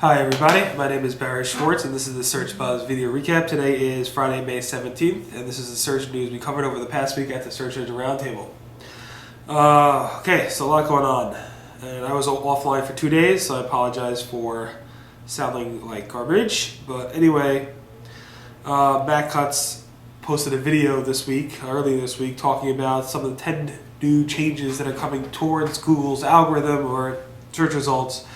Hi everybody, my name is Barry Schwartz and this is the Search Buzz video recap. Today is Friday, May 17th and this is the search news we covered over the past week at the Search Engine Roundtable. Okay, so a lot going on. And I was offline for 2 days, so I apologize for sounding like garbage. But anyway, Matt Cutts posted a video earlier this week, talking about some of the 10 new changes that are coming towards Google's algorithm or search results.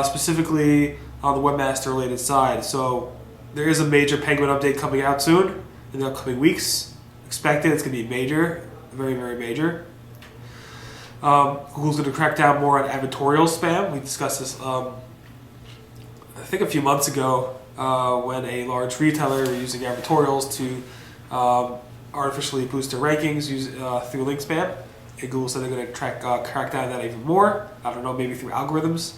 Specifically on the webmaster related side. So there is a major Penguin update coming out soon in the upcoming weeks. Expected, it's going to be major, very, very major. Google's going to crack down more on advertorial spam. We discussed this, I think a few months ago, when a large retailer was using advertorials to artificially boost their rankings through link spam. And Google said they're going to crack down on that even more. I don't know, maybe through algorithms.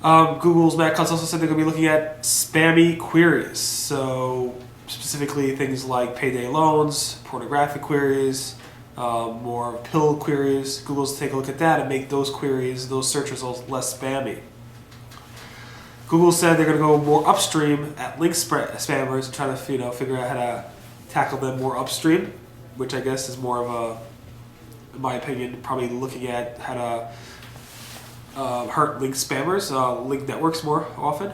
Google's Matt Cutts also said they're going to be looking at spammy queries. So specifically things like payday loans, pornographic queries, more pill queries. Google's take a look at that and make those queries, those search results, less spammy. Google said they're going to go more upstream at link spammers and try to figure out how to tackle them more upstream, which I guess is more of a, in my opinion, probably looking at how to hurt link spammers, link networks more often.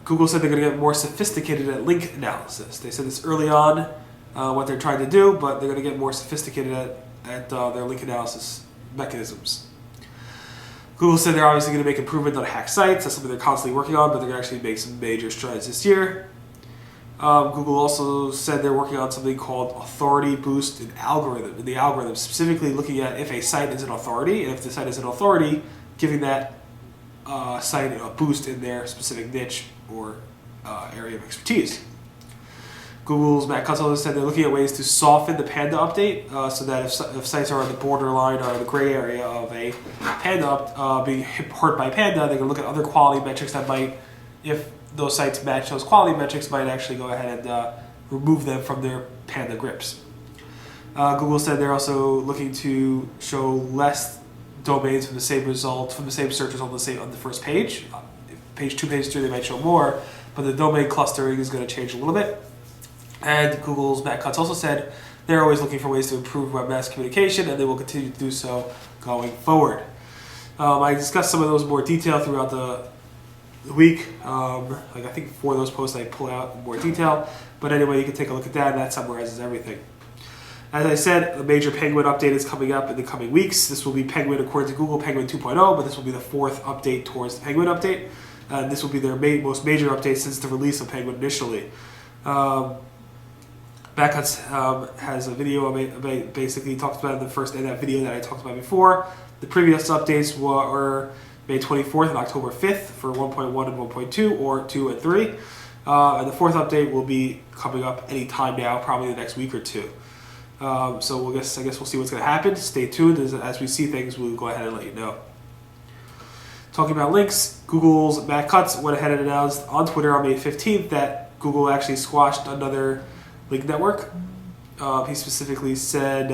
Google said they're going to get more sophisticated at link analysis. They said this early on, what they're trying to do, but they're going to get more sophisticated at their link analysis mechanisms. Google said they're obviously going to make improvement on hacked sites. That's something they're constantly working on, but they're going to actually make some major strides this year. Google also said they're working on something called authority boost in the algorithm, specifically looking at if a site is an authority, and if the site is an authority, giving that site a boost in their specific niche or area of expertise. Google's Matt Cutts also said they're looking at ways to soften the Panda update, so that if sites are on the borderline or the gray area of a Panda being hurt by Panda, they can look at other quality metrics that might, if those sites match those quality metrics, might actually go ahead and remove them from their Panda grips. Google said they're also looking to show less domains from the same result, from the same search result on the first page. Page 2, page 3, they might show more, but the domain clustering is going to change a little bit. And Google's Matt Cutts also said they're always looking for ways to improve webmaster communication, and they will continue to do so going forward. I discussed some of those in more detail throughout the week. I think 4 of those posts I pull out in more detail. But anyway, you can take a look at that, and that summarizes everything. As I said, a major Penguin update is coming up in the coming weeks. This will be Penguin, according to Google, Penguin 2.0, but this will be the 4th update towards the Penguin update. This will be their most major update since the release of Penguin initially. Matt Cutts has a video basically talked about in that video that I talked about before. The previous updates were May 24th and October 5th for 1.1 and 1.2, or 2 and 3. And the 4th update will be coming up any time now, probably the next week or two. So I guess we'll see what's going to happen. Stay tuned. As we see things, we'll go ahead and let you know. Talking about links, Google's Matt Cutts went ahead and announced on Twitter on May 15th that Google actually squashed another link network. He specifically said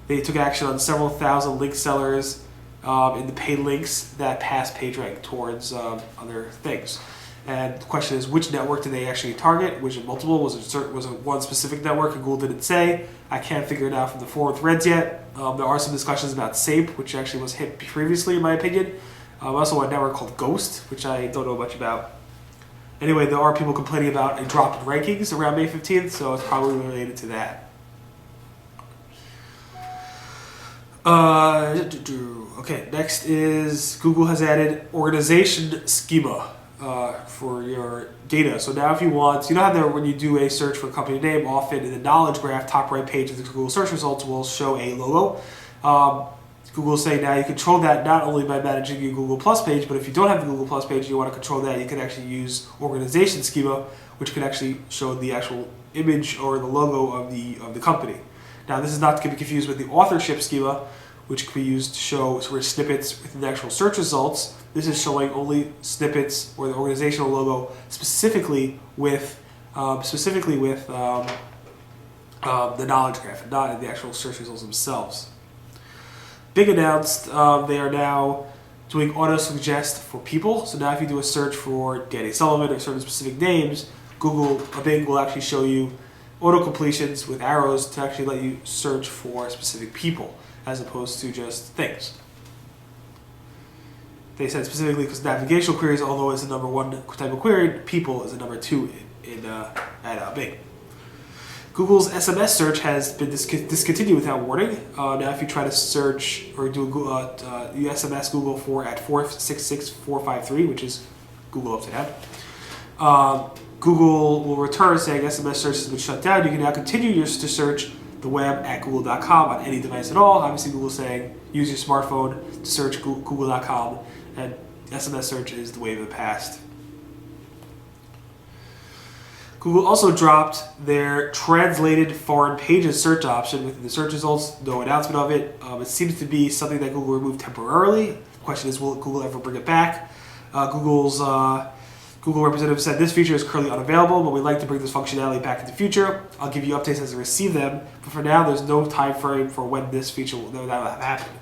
they took action on several thousand link sellers in the paid links that pass PageRank towards other things. And the question is, which network did they actually target? Was it multiple? Was it one specific network? And Google didn't say. I can't figure it out from the forum threads yet. There are some discussions about SAPE, which actually was hit previously, in my opinion. Also a network called Ghost, which I don't know much about. Anyway, there are people complaining about a drop in rankings around May 15th, so it's probably related to that. Okay, next is Google has added organization schema for your data. So now if you want, how when you do a search for a company name, often in the knowledge graph, top right page of the Google search results will show a logo. Google is saying now you control that not only by managing your Google Plus page, but if you don't have the Google Plus page and you want to control that, you can actually use organization schema, which can actually show the actual image or the logo of the company. Now this is not to be confused with the authorship schema, which can be used to show sort of snippets within the actual search results. This is showing only snippets or the organizational logo specifically with the knowledge graph and not in the actual search results themselves. Bing announced they are now doing auto suggest for people. So now if you do a search for Danny Sullivan or certain specific names, Bing will actually show you auto completions with arrows to actually let you search for specific people as opposed to just things. They said specifically because navigational queries, although it's the number one type of query, people is the number two at Bing. Google's SMS search has been discontinued without warning. Now if you try to search or do you SMS Google at 466453, which is Google upside down, Google will return saying SMS search has been shut down. You can now continue to search the web at google.com on any device at all. Obviously Google's saying use your smartphone to search google.com, and SMS search is the wave of the past. Google also dropped their translated foreign pages search option within the search results. No announcement of it. It seems to be something that Google removed temporarily. The question is, will Google ever bring it back? Google representative said this feature is currently unavailable, but we'd like to bring this functionality back in the future. I'll give you updates as I receive them, but for now, there's no time frame for when this feature will happen.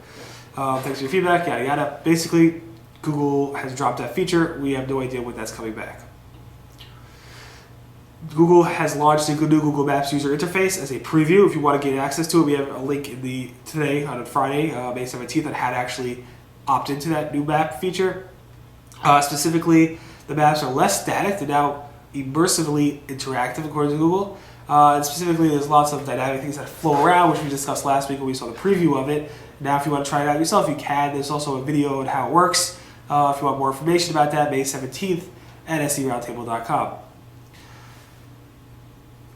Thanks for your feedback, yada yada. Basically, Google has dropped that feature. We have no idea when that's coming back. Google has launched a new Google Maps user interface as a preview. If you want to gain access to it, we have a link today on Friday, May 17th, that had actually opt into that new map feature. Specifically, the maps are less static. They're now immersively interactive, according to Google. And specifically, there's lots of dynamic things that flow around, which we discussed last week when we saw the preview of it. Now, if you want to try it out yourself, you can. There's also a video on how it works. If you want more information about that, May 17th at seroundtable.com.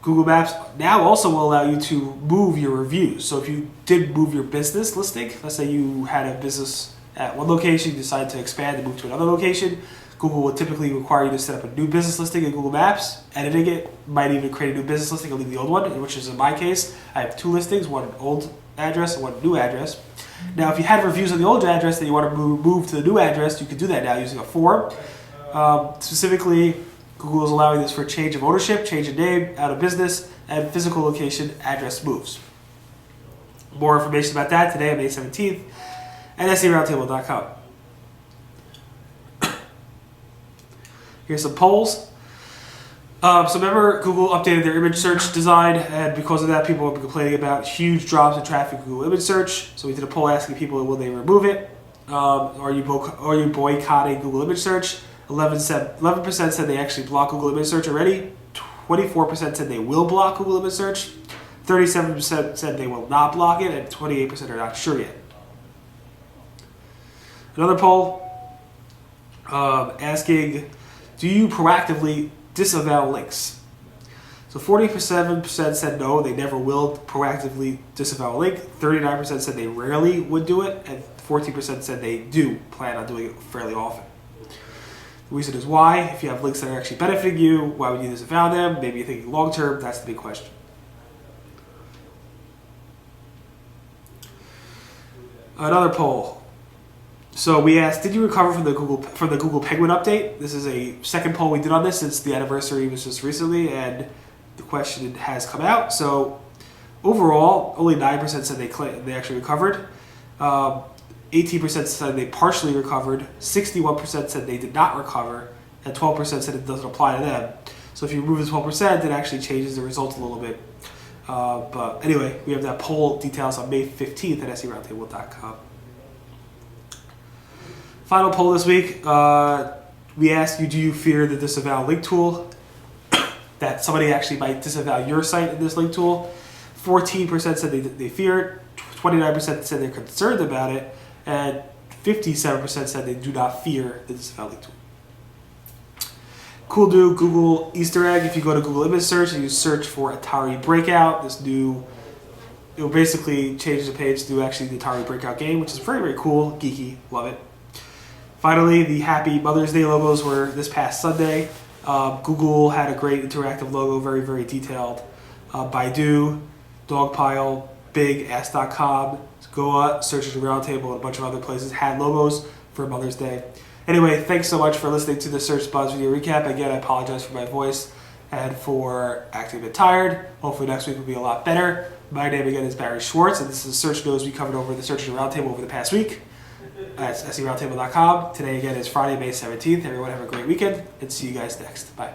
Google Maps now also will allow you to move your reviews. So if you did move your business listing, let's say you had a business at one location, you decided to expand and move to another location, Google would typically require you to set up a new business listing in Google Maps. Editing it might even create a new business listing and leave the old one, which is in my case. I have two listings, one old address and one new address. Now, if you had reviews on the old address that you want to move to the new address, you can do that now using a form. Specifically, Google is allowing this for change of ownership, change of name, out of business, and physical location address moves. More information about that today on May 17th at seroundtable.com. Here's some polls. So remember, Google updated their image search design, and because of that, people have been complaining about huge drops in traffic in Google image search. So we did a poll asking people, will they remove it? Are you boycotting Google image search? 11% said they actually block Google image search already. 24% said they will block Google image search. 37% said they will not block it, and 28% are not sure yet. Another poll asking, do you proactively disavow links? So 47% said no, they never will proactively disavow a link. 39% said they rarely would do it, and 14% said they do plan on doing it fairly often. The reason is why. If you have links that are actually benefiting you, why would you disavow them? Maybe you're thinking long term. That's the big question. Another poll. So we asked, did you recover from the Google Penguin update? This is a second poll we did on this since the anniversary was just recently, and the question has come out. So overall, only 9% said they actually recovered. 18% said they partially recovered, 61% said they did not recover, and 12% said it doesn't apply to them. So if you remove the 12%, it actually changes the results a little bit. But anyway, we have that poll details on May 15th at seroundtable.com. Final poll this week. We asked you, do you fear the disavow link tool? That somebody actually might disavow your site in this link tool. 14% said they fear it, 29% said they're concerned about it, and 57% said they do not fear the disavow link tool. Cool new Google Easter egg. If you go to Google image search and you search for Atari Breakout, it will basically change the page to actually the Atari Breakout game, which is very, very cool, geeky, love it. Finally, the Happy Mother's Day logos were this past Sunday. Google had a great interactive logo, very, very detailed. Baidu, Dogpile, Big, Ask.com, Goa, Search Engine Roundtable, and a bunch of other places had logos for Mother's Day. Anyway, thanks so much for listening to the Search Buzz video recap. Again, I apologize for my voice and for acting a bit tired. Hopefully next week will be a lot better. My name again is Barry Schwartz, and this is the Search News we covered over the Search Engine Roundtable over the past week. at SEOroundtable.com. Today again is Friday, May 17th. Everyone have a great weekend, and see you guys next. Bye.